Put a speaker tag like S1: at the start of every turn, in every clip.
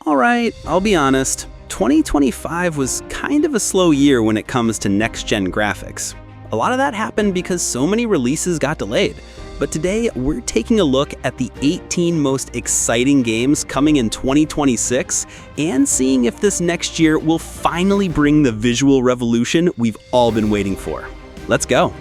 S1: Alright, I'll be honest. 2025 was kind of a slow year when it comes to next-gen graphics. A lot of that happened because so many releases got delayed. But today, we're taking a look at the 18 most exciting games coming in 2026 and seeing if this next year will finally bring the visual revolution we've all been waiting for. Let's go.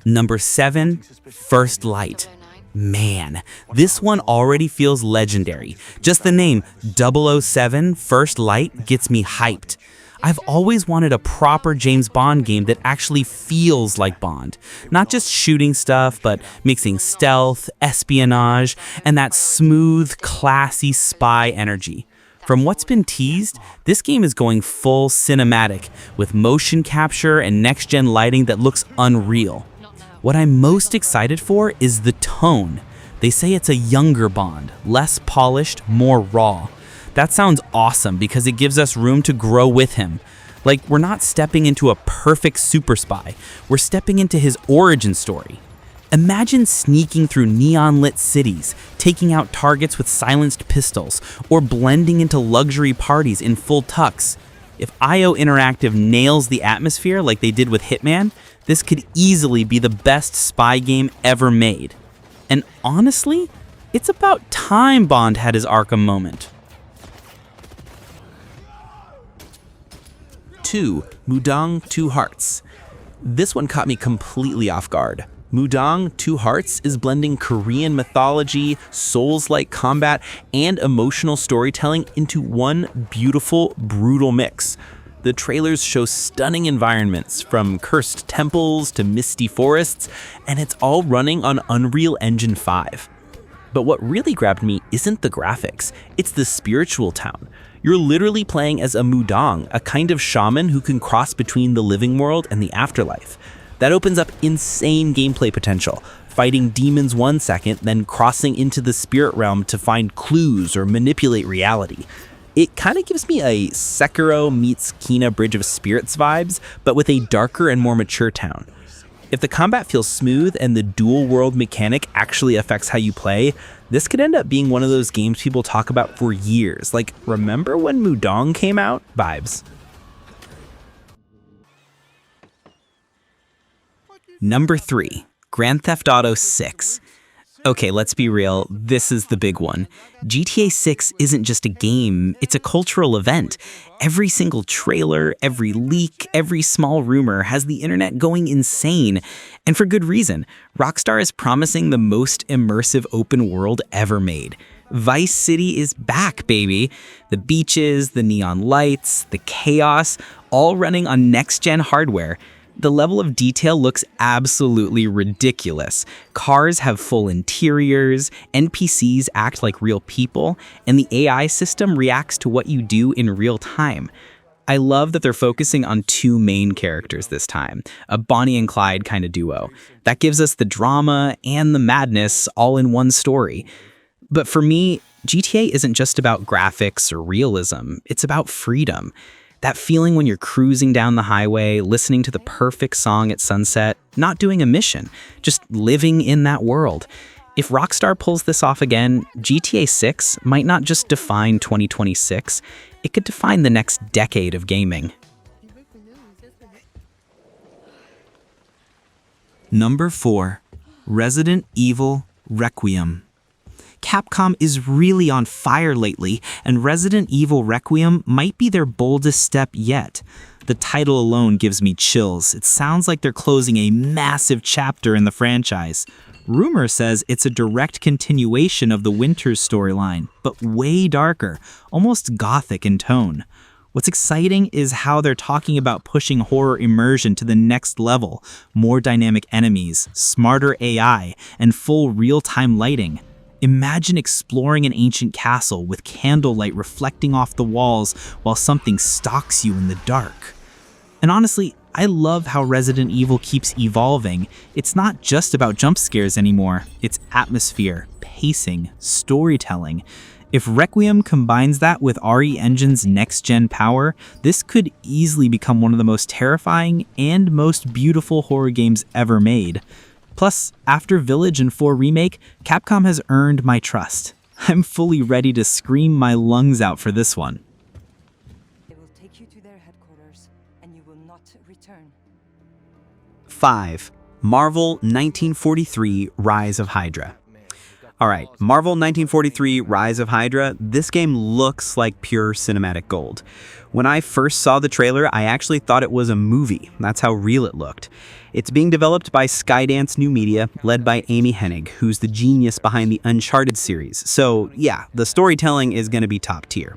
S2: Number 7, First Light. Man, this one already feels legendary. Just the name 007 First Light gets me hyped. I've always wanted a proper James Bond game that actually feels like Bond. Not just shooting stuff, but mixing stealth, espionage, and that smooth, classy spy energy. From what's been teased, this game is going full cinematic, with motion capture and next-gen lighting that looks unreal. What I'm most excited for is the tone. They say it's a younger Bond, less polished, more raw. That sounds awesome because it gives us room to grow with him. Like, we're not stepping into a perfect super spy, we're stepping into his origin story. Imagine sneaking through neon-lit cities, taking out targets with silenced pistols, or blending into luxury parties in full tux. If IO Interactive nails the atmosphere like they did with Hitman, this could easily be the best spy game ever made. And honestly, it's about time Bond had his Arkham moment.
S1: 2. MUDANG Two Hearts. This one caught me completely off guard. MUDANG Two Hearts is blending Korean mythology, Souls-like combat, and emotional storytelling into one beautiful, brutal mix. The trailers show stunning environments, from cursed temples to misty forests, and it's all running on Unreal Engine 5. But what really grabbed me isn't the graphics, it's the spiritual town. You're literally playing as a MUDANG, a kind of shaman who can cross between the living world and the afterlife. That opens up insane gameplay potential, fighting demons one second, then crossing into the spirit realm to find clues or manipulate reality. It kind of gives me a Sekiro meets Kena Bridge of Spirits vibes, but with a darker and more mature town. If the combat feels smooth and the dual world mechanic actually affects how you play, this could end up being one of those games people talk about for years, like remember when MUDANG came out vibes.
S2: Number 3, Grand Theft Auto 6. Okay, let's be real, this is the big one. GTA 6 isn't just a game, it's a cultural event. Every single trailer, every leak, every small rumor has the internet going insane. And for good reason. Rockstar is promising the most immersive open world ever made. Vice City is back, baby. The beaches, the neon lights, the chaos, all running on next-gen hardware. The level of detail looks absolutely ridiculous. Cars have full interiors, NPCs act like real people, and the AI system reacts to what you do in real time. I love that they're focusing on 2 main characters this time, a Bonnie and Clyde kind of duo. That gives us the drama and the madness all in one story. But for me, GTA isn't just about graphics or realism, it's about freedom. That feeling when you're cruising down the highway, listening to the perfect song at sunset, not doing a mission, just living in that world. If Rockstar pulls this off again, GTA 6 might not just define 2026, it could define the next decade of gaming.
S3: Number 4, Resident Evil Requiem. Capcom is really on fire lately, and Resident Evil Requiem might be their boldest step yet. The title alone gives me chills. It sounds like they're closing a massive chapter in the franchise. Rumor says it's a direct continuation of the Winters storyline, but way darker, almost gothic in tone. What's exciting is how they're talking about pushing horror immersion to the next level, more dynamic enemies, smarter AI, and full real-time lighting. Imagine exploring an ancient castle with candlelight reflecting off the walls while something stalks you in the dark. And honestly, I love how Resident Evil keeps evolving. It's not just about jump scares anymore, it's atmosphere, pacing, storytelling. If Requiem combines that with RE Engine's next-gen power, this could easily become one of the most terrifying and most beautiful horror games ever made. Plus, after Village and 4 Remake, Capcom has earned my trust. I'm fully ready to scream my lungs out for this one.
S4: They will take you to their headquarters, and you will not return.
S2: 5. Marvel 1943 Rise of Hydra. Alright, Marvel 1943 Rise of Hydra, this game looks like pure cinematic gold. When I first saw the trailer, I actually thought it was a movie. That's how real it looked. It's being developed by Skydance New Media, led by Amy Hennig, who's the genius behind the Uncharted series. So yeah, the storytelling is going to be top tier.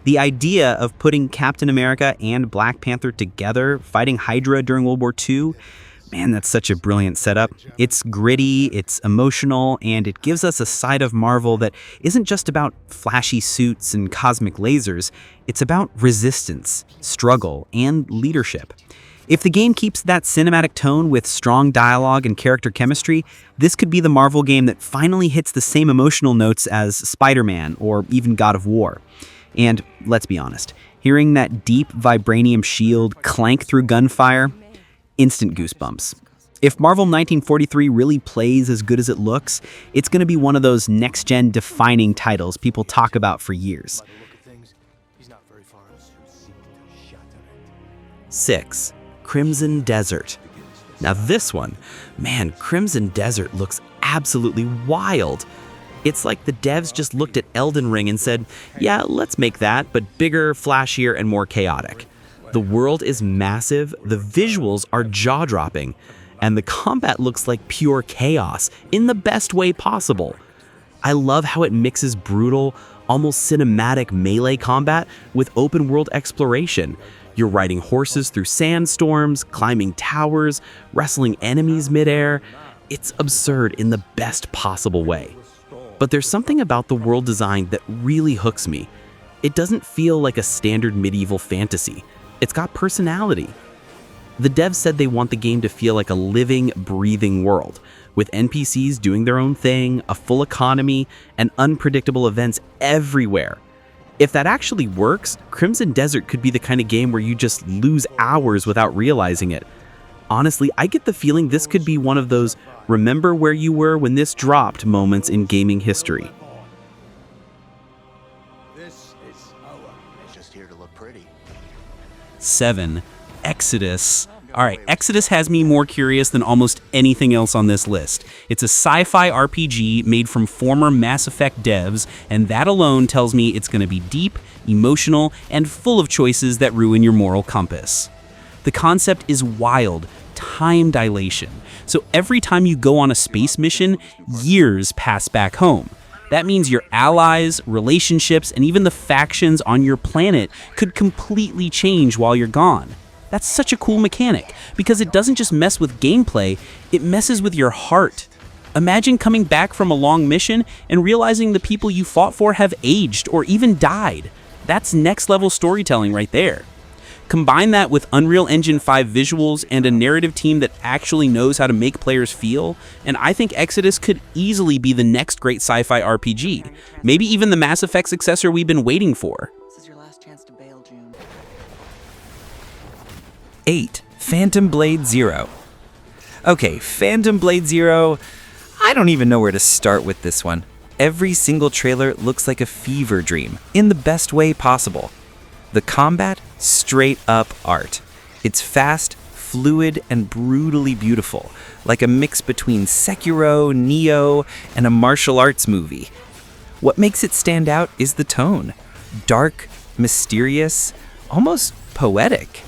S2: The idea of putting Captain America and Black Panther together, fighting Hydra during World War II, man, that's such a brilliant setup. It's gritty, it's emotional, and it gives us a side of Marvel that isn't just about flashy suits and cosmic lasers. It's about resistance, struggle, and leadership. If the game keeps that cinematic tone with strong dialogue and character chemistry, this could be the Marvel game that finally hits the same emotional notes as Spider-Man or even God of War. And let's be honest, hearing that deep vibranium shield clank through gunfire, instant goosebumps. If Marvel 1943 really plays as good as it looks, it's going to be one of those next-gen defining titles people talk about for years.
S1: 6. Crimson Desert. Now this one, man, Crimson Desert looks absolutely wild. It's like the devs just looked at Elden Ring and said, yeah, let's make that, but bigger, flashier, and more chaotic. The world is massive, the visuals are jaw-dropping, and the combat looks like pure chaos in the best way possible. I love how it mixes brutal, almost cinematic melee combat with open-world exploration. You're riding horses through sandstorms, climbing towers, wrestling enemies midair. It's absurd in the best possible way. But there's something about the world design that really hooks me. It doesn't feel like a standard medieval fantasy. It's got personality. The devs said they want the game to feel like a living, breathing world, with NPCs doing their own thing, a full economy, and unpredictable events everywhere. If that actually works, Crimson Desert could be the kind of game where you just lose hours without realizing it. Honestly, I get the feeling this could be one of those remember where you were when this dropped moments in gaming history.
S5: This is just here to look pretty.
S1: 7. Exodus. Alright, Exodus has me more curious than almost anything else on this list. It's a sci-fi RPG made from former Mass Effect devs, and that alone tells me it's going to be deep, emotional, and full of choices that ruin your moral compass. The concept is wild, time dilation. So every time you go on a space mission, years pass back home. That means your allies, relationships, and even the factions on your planet could completely change while you're gone. That's such a cool mechanic, because it doesn't just mess with gameplay, it messes with your heart. Imagine coming back from a long mission and realizing the people you fought for have aged or even died. That's next level storytelling right there. Combine that with Unreal Engine 5 visuals and a narrative team that actually knows how to make players feel, and I think Exodus could easily be the next great sci-fi RPG. Maybe even the Mass Effect successor we've been waiting for.
S4: This is your last chance to bail, June.
S6: 8. Phantom Blade Zero. Okay, Phantom Blade Zero, I don't even know where to start with this one. Every single trailer looks like a fever dream, in the best way possible. The combat, straight up art. It's fast, fluid, and brutally beautiful, like a mix between Sekiro, Nioh, and a martial arts movie. What makes it stand out is the tone. Dark, mysterious, almost poetic.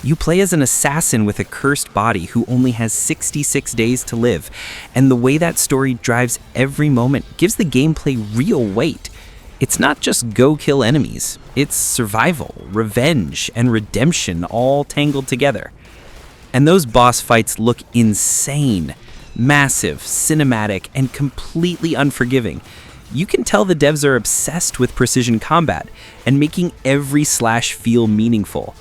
S6: You play as an assassin with a cursed body who only has 66 days to live, and the way that story drives every moment gives the gameplay real weight. It's not just go kill enemies, it's survival, revenge, and redemption all tangled together. And those boss fights look insane, massive, cinematic, and completely unforgiving. You can tell the devs are obsessed with precision combat and making every slash feel meaningful.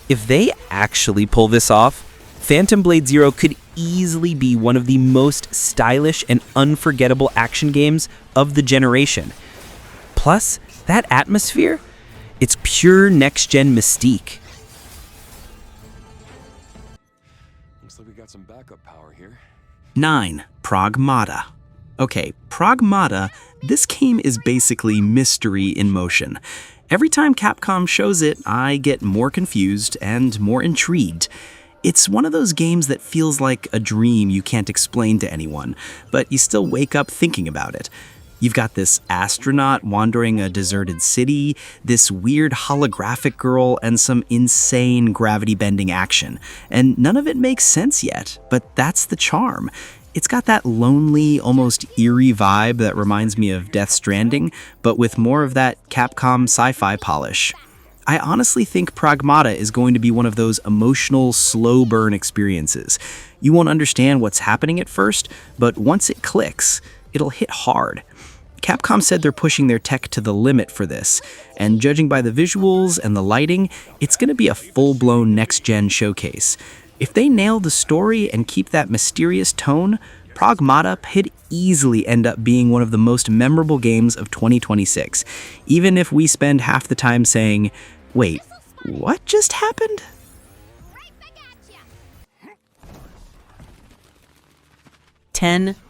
S6: If they actually pull this off, Phantom Blade Zero could easily be one of the most stylish and unforgettable action games of the generation. Plus, that atmosphere, it's pure next-gen mystique.
S5: Looks like we got some backup power here.
S2: 9. Pragmata.
S3: Okay, Pragmata, this game is basically mystery in motion. Every time Capcom shows it, I get more confused and more intrigued. It's one of those games that feels like a dream you can't explain to anyone, but you still wake up thinking about it. You've got this astronaut wandering a deserted city, this weird holographic girl, and some insane gravity-bending action. And none of it makes sense yet, but that's the charm. It's got that lonely, almost eerie vibe that reminds me of Death Stranding, but with more of that Capcom sci-fi polish. I honestly think Pragmata is going to be one of those emotional, slow burn experiences. You won't understand what's happening at first, but once it clicks, it'll hit hard. Capcom said they're pushing their tech to the limit for this, and judging by the visuals and the lighting, it's going to be a full-blown next-gen showcase. If they nail the story and keep that mysterious tone, Pragmata could easily end up being one of the most memorable games of 2026, even if we spend half the time saying, wait, what just happened?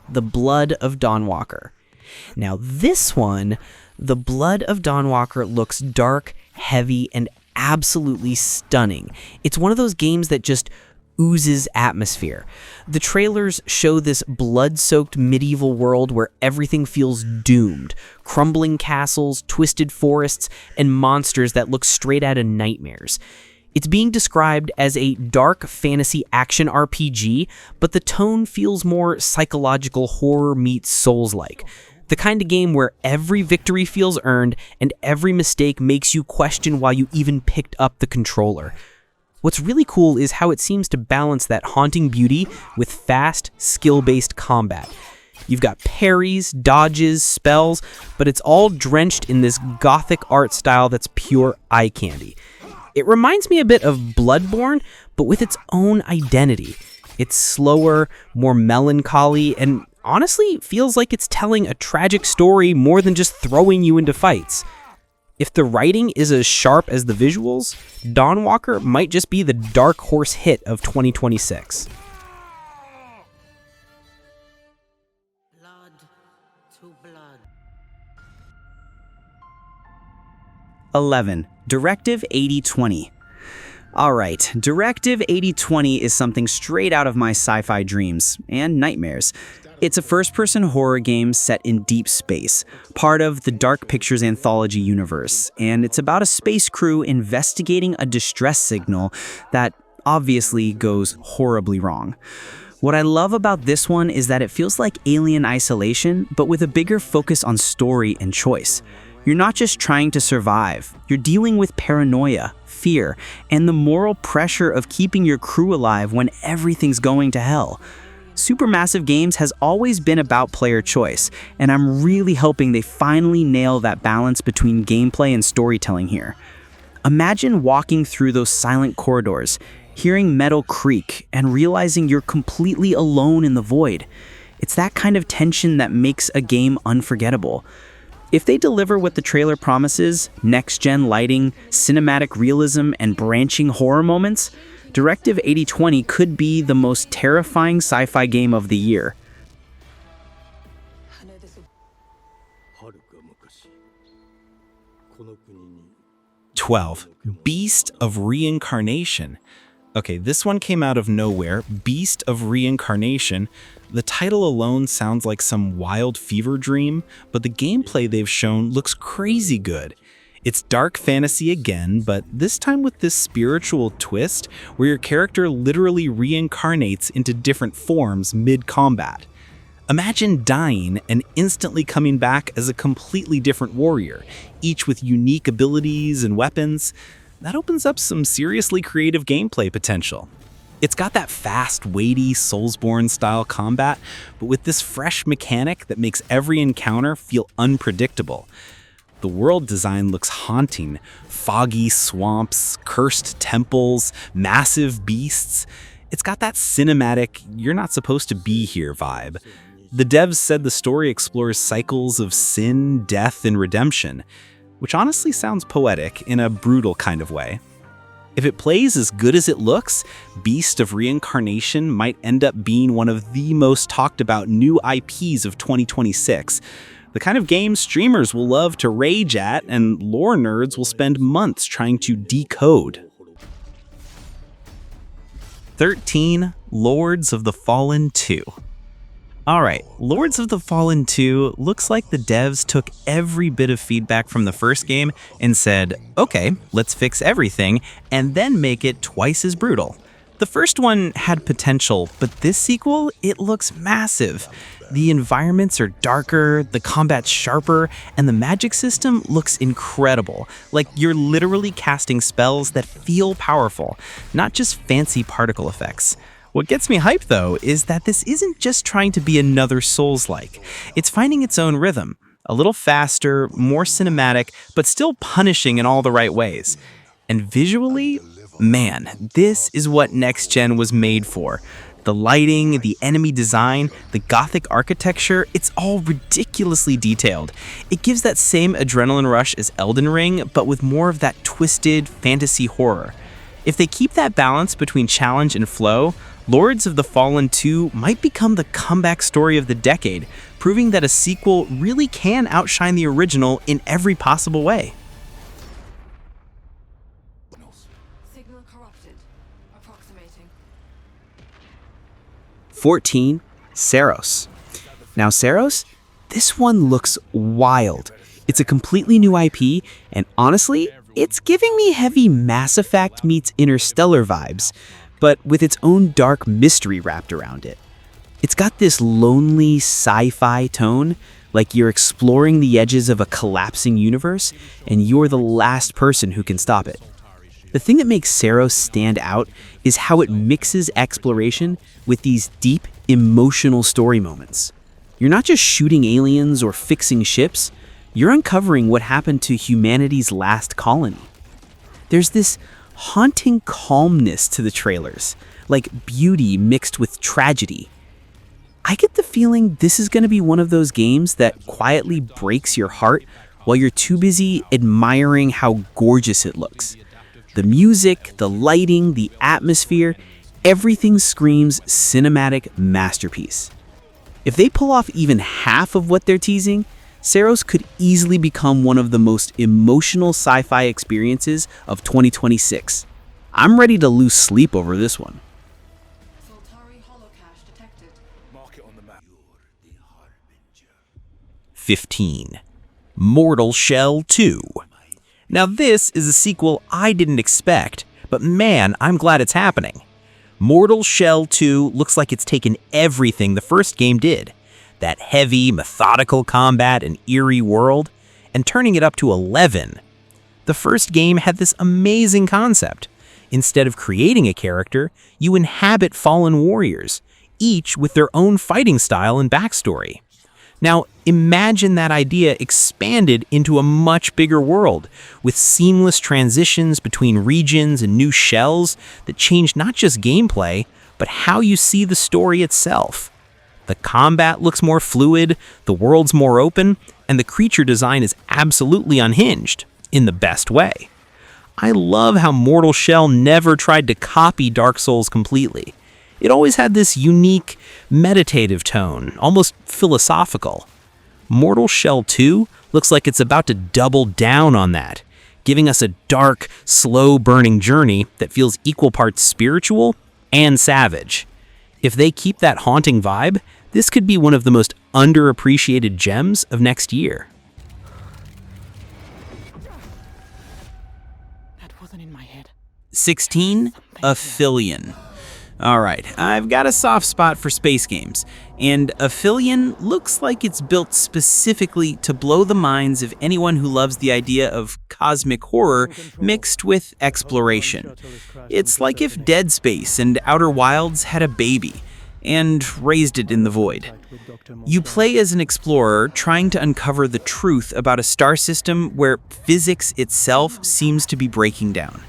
S2: The Blood of Dawnwalker. Now this one, The Blood of Dawnwalker looks dark, heavy, and absolutely stunning. It's one of those games that just oozes atmosphere. The trailers show this blood-soaked medieval world where everything feels doomed. Crumbling castles, twisted forests, and monsters that look straight out of nightmares. It's being described as a dark fantasy action RPG, but the tone feels more psychological horror meets Souls-like. The kind of game where every victory feels earned and every mistake makes you question why you even picked up the controller. What's really cool is how it seems to balance that haunting beauty with fast, skill-based combat. You've got parries, dodges, spells, but it's all drenched in this gothic art style that's pure eye candy. It reminds me a bit of Bloodborne, but with its own identity. It's slower, more melancholy, and honestly feels like it's telling a tragic story more than just throwing you into fights. If the writing is as sharp as the visuals, Dawnwalker might just be the dark horse hit of 2026.
S7: Blood to blood.
S3: 11. Directive 8020. Alright, Directive 8020 is something straight out of my sci-fi dreams and nightmares. It's a first-person horror game set in deep space, part of the Dark Pictures anthology universe, and it's about a space crew investigating a distress signal that obviously goes horribly wrong. What I love about this one is that it feels like Alien Isolation, but with a bigger focus on story and choice. You're not just trying to survive, you're dealing with paranoia, fear, and the moral pressure of keeping your crew alive when everything's going to hell. Supermassive Games has always been about player choice, and I'm really hoping they finally nail that balance between gameplay and storytelling here. Imagine walking through those silent corridors, hearing metal creak, and realizing you're completely alone in the void. It's that kind of tension that makes a game unforgettable. If they deliver what the trailer promises, next-gen lighting, cinematic realism, and branching horror moments, Directive 8020 could be the most terrifying sci-fi game of the year.
S1: 12. Beast of Reincarnation. Okay, this one came out of nowhere. Beast of Reincarnation. The title alone sounds like some wild fever dream, but the gameplay they've shown looks crazy good. It's dark fantasy again, but this time with this spiritual twist where your character literally reincarnates into different forms mid-combat. Imagine dying and instantly coming back as a completely different warrior, each with unique abilities and weapons. That opens up some seriously creative gameplay potential. It's got that fast, weighty, Soulsborne-style combat, but with this fresh mechanic that makes every encounter feel unpredictable. The world design looks haunting. Foggy swamps, cursed temples, massive beasts. It's got that cinematic, you're not supposed to be here vibe. The devs said the story explores cycles of sin, death, and redemption, which honestly sounds poetic in a brutal kind of way. If it plays as good as it looks, Beast of Reincarnation might end up being one of the most talked about new IPs of 2026. The kind of game streamers will love to rage at and lore nerds will spend months trying to decode. 13. Lords of the Fallen 2. Alright, Lords of the Fallen 2 looks like the devs took every bit of feedback from the first game and said, okay, let's fix everything and then make it twice as brutal. The first one had potential, but this sequel, it looks massive. The environments are darker, the combat's sharper, and the magic system looks incredible. Like you're literally casting spells that feel powerful, not just fancy particle effects. What gets me hyped though is that this isn't just trying to be another Souls-like. It's finding its own rhythm, a little faster, more cinematic, but still punishing in all the right ways. And visually, man, this is what next gen was made for. The lighting, the enemy design, the gothic architecture, it's all ridiculously detailed. It gives that same adrenaline rush as Elden Ring, but with more of that twisted fantasy horror. If they keep that balance between challenge and flow, Lords of the Fallen 2 might become the comeback story of the decade, proving that a sequel really can outshine the original in every possible way.
S4: Signal corrupted. Approximating.
S2: 14. Saros. Now Saros, this one looks wild. It's a completely new IP, and honestly, it's giving me heavy Mass Effect meets Interstellar vibes, but with its own dark mystery wrapped around it. It's got this lonely sci-fi tone, like you're exploring the edges of a collapsing universe, and you're the last person who can stop it. The thing that makes Saros stand out is how it mixes exploration with these deep, emotional story moments. You're not just shooting aliens or fixing ships, you're uncovering what happened to humanity's last colony. There's this haunting calmness to the trailers, like beauty mixed with tragedy. I get the feeling this is going to be one of those games that quietly breaks your heart while you're too busy admiring how gorgeous it looks. The music, the lighting, the atmosphere, everything screams cinematic masterpiece. If they pull off even half of what they're teasing, Saros could easily become one of the most emotional sci-fi experiences of 2026. I'm ready to lose sleep over this one.
S4: Soltari holocache detected.
S5: Mark it on the map.
S1: 15. Mortal Shell 2. Now this is a sequel I didn't expect, but man, I'm glad it's happening. Mortal Shell 2 looks like it's taken everything the first game did, that heavy, methodical combat and eerie world, and turning it up to 11. The first game had this amazing concept. Instead of creating a character, you inhabit fallen warriors, each with their own fighting style and backstory. Now, imagine that idea expanded into a much bigger world, with seamless transitions between regions and new shells that change not just gameplay, but how you see the story itself. The combat looks more fluid, the world's more open, and the creature design is absolutely unhinged, in the best way. I love how Mortal Shell never tried to copy Dark Souls completely. It always had this unique, meditative tone, almost philosophical. Mortal Shell 2 looks like it's about to double down on that, giving us a dark, slow-burning journey that feels equal parts spiritual and savage. If they keep that haunting vibe, this could be one of the most underappreciated gems of next year.
S4: That wasn't in my head.
S2: 16. Aphelion. Alright, I've got a soft spot for space games, and Aphelion looks like it's built specifically to blow the minds of anyone who loves the idea of cosmic horror mixed with exploration. It's like if Dead Space and Outer Wilds had a baby, and raised it in the void. You play as an explorer trying to uncover the truth about a star system where physics itself seems to be breaking down.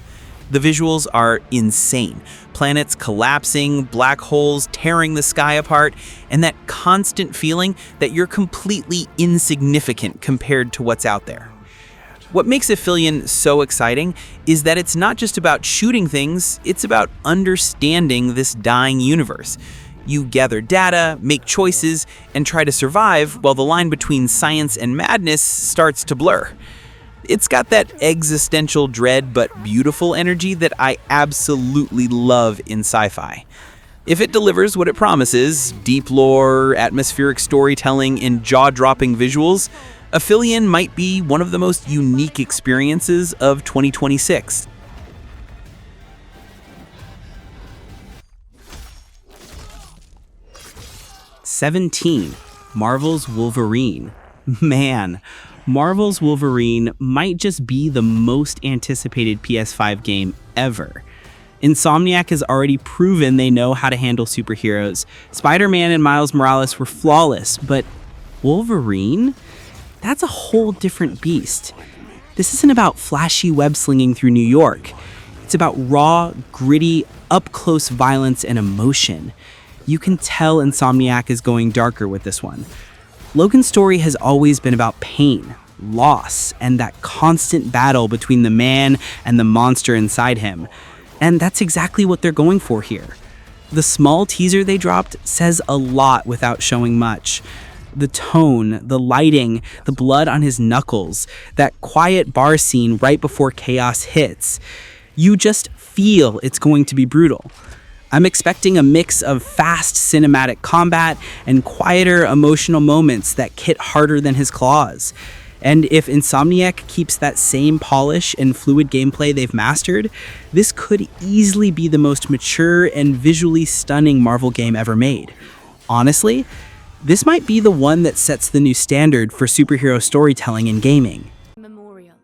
S2: The visuals are insane. Planets collapsing, black holes tearing the sky apart, and that constant feeling that you're completely insignificant compared to what's out there.
S1: What makes Aphelion so exciting is that it's not just about shooting things, it's about understanding this dying universe. You gather data, make choices, and try to survive while the line between science and madness starts to blur. It's got that existential dread but beautiful energy that I absolutely love in sci-fi. If it delivers what it promises, deep lore, atmospheric storytelling, and jaw-dropping visuals, Aphelion might be one of the most unique experiences of 2026.
S2: Marvel's Wolverine. Man, Marvel's Wolverine might just be the most anticipated PS5 game ever. Insomniac has already proven they know how to handle superheroes. Spider-Man and Miles Morales were flawless, but Wolverine? That's a whole different beast. This isn't about flashy web-slinging through New York. It's about raw, gritty, up-close violence and emotion. You can tell Insomniac is going darker with this one. Logan's story has always been about pain, loss, and that constant battle between the man and the monster inside him. And that's exactly what they're going for here. The small teaser they dropped says a lot without showing much. The tone, the lighting, the blood on his knuckles, that quiet bar scene right before chaos hits. You just feel it's going to be brutal. I'm expecting a mix of fast cinematic combat and quieter emotional moments that hit harder than his claws. And if Insomniac keeps that same polish and fluid gameplay they've mastered, this could easily be the most mature and visually stunning Marvel game ever made. Honestly, this might be the one that sets the new standard for superhero storytelling in gaming.
S8: Memorial.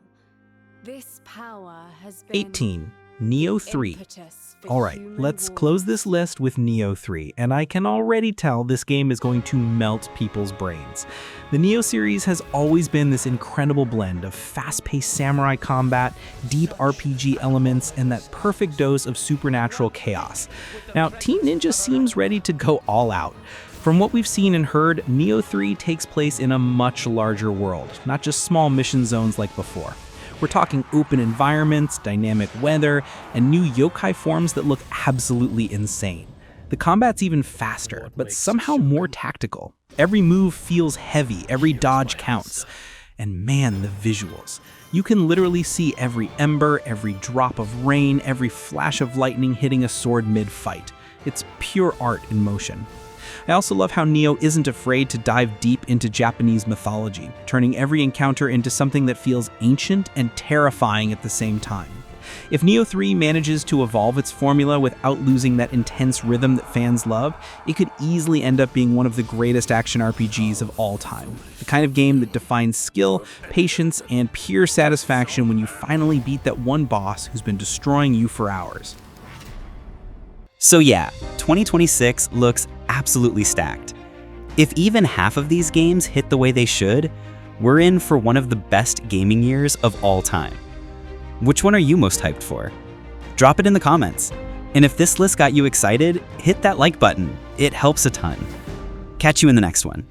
S8: This power has been
S9: 18. Nioh 3.
S8: impetus for
S9: Alright,
S8: human
S9: let's
S8: war.
S9: close this list with Nioh 3, and I can already tell this game is going to melt people's brains. The Nioh series has always been this incredible blend of fast-paced samurai combat, deep RPG elements, and that perfect dose of supernatural chaos. Now, Team Ninja seems ready to go all out. From what we've seen and heard, Nioh 3 takes place in a much larger world, not just small mission zones like before. We're talking open environments, dynamic weather, and new yokai forms that look absolutely insane. The combat's even faster, but somehow more tactical. Every move feels heavy, every dodge counts. And man, the visuals. You can literally see every ember, every drop of rain, every flash of lightning hitting a sword mid-fight. It's pure art in motion. I also love how Nioh isn't afraid to dive deep into Japanese mythology, turning every encounter into something that feels ancient and terrifying at the same time. If Nioh 3 manages to evolve its formula without losing that intense rhythm that fans love, it could easily end up being one of the greatest action RPGs of all time. The kind of game that defines skill, patience, and pure satisfaction when you finally beat that one boss who's been destroying you for hours.
S2: So yeah, 2026 looks absolutely stacked. If even half of these games hit the way they should, we're in for one of the best gaming years of all time. Which one are you most hyped for? Drop it in the comments. And if this list got you excited, hit that like button. It helps a ton. Catch you in the next one.